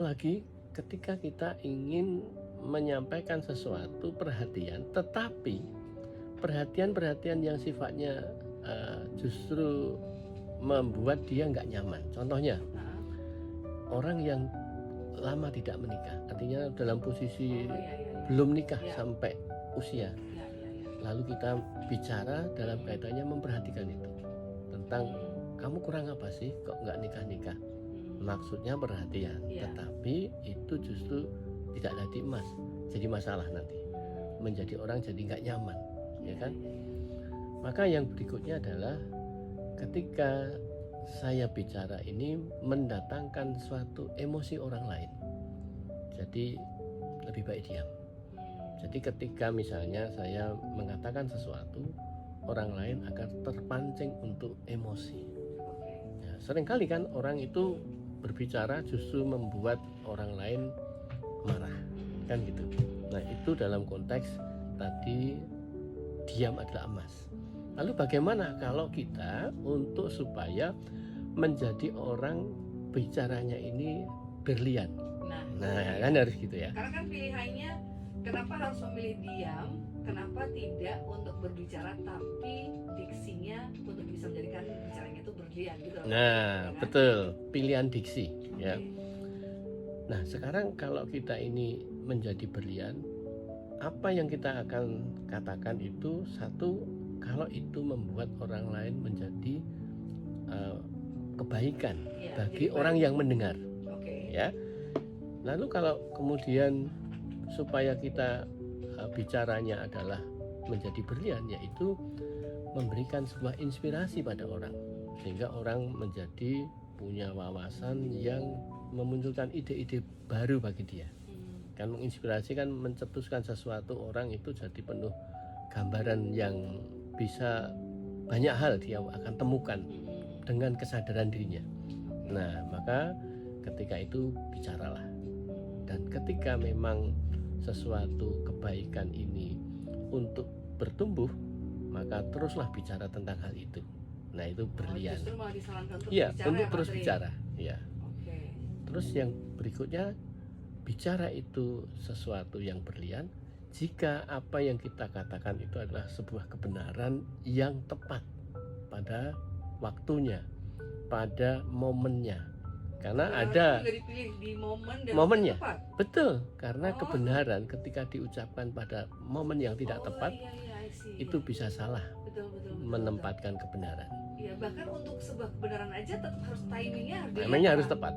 Lagi ketika kita ingin menyampaikan sesuatu perhatian, tetapi perhatian-perhatian yang sifatnya justru membuat dia nggak nyaman. Contohnya, orang yang lama tidak menikah, artinya dalam posisi belum nikah sampai usia. Lalu kita bicara dalam kaitannya memperhatikan itu. Tentang kamu kurang apa sih kok nggak nikah-nikah? Maksudnya perhatian, tetapi itu justru tidak jadi jadi masalah nanti. Menjadi orang jadi nggak nyaman, ya kan? Maka yang berikutnya adalah ketika saya bicara ini mendatangkan suatu emosi orang lain. Jadi lebih baik diam. Jadi ketika misalnya saya mengatakan sesuatu, orang lain akan terpancing untuk emosi. Ya, seringkali kan orang itu berbicara justru membuat orang lain marah, kan gitu. Nah itu dalam konteks tadi diam adalah emas. Lalu bagaimana kalau kita untuk supaya menjadi orang bicaranya ini berlian? Nah kan harus gitu ya. Karena kan pilihannya kenapa harus memilih diam, kenapa tidak untuk berbicara tapi diksinya untuk bisa menjadikan bicaranya itu berlian gitu. Nah, ya kan? Betul, pilihan diksi ya. Nah, sekarang kalau kita ini menjadi berlian, apa yang kita akan katakan itu satu, kalau itu membuat orang lain menjadi kebaikan bagi orang yang mendengar. Ya. Lalu kalau kemudian supaya kita bicaranya adalah menjadi berlian, yaitu memberikan sebuah inspirasi pada orang sehingga orang menjadi punya wawasan yang memunculkan ide-ide baru bagi dia. Kan menginspirasi kan mencetuskan sesuatu, orang itu jadi penuh gambaran yang bisa banyak hal dia akan temukan dengan kesadaran dirinya. Nah, maka ketika itu bicaralah. Dan ketika memang sesuatu kebaikan ini untuk bertumbuh, maka teruslah bicara tentang hal itu. Nah itu berlian. Iya, untuk terus bicara. Ya. Terus yang berikutnya, bicara itu sesuatu yang berlian jika apa yang kita katakan itu adalah sebuah kebenaran yang tepat pada waktunya, pada momennya. Karena ada di momennya. Betul, karena kebenaran ketika diucapkan pada momen yang tidak tepat, itu bisa salah menempatkan kebenaran. Iya, bahkan untuk sebuah kebenaran aja tetap harus timingnya harus tepat.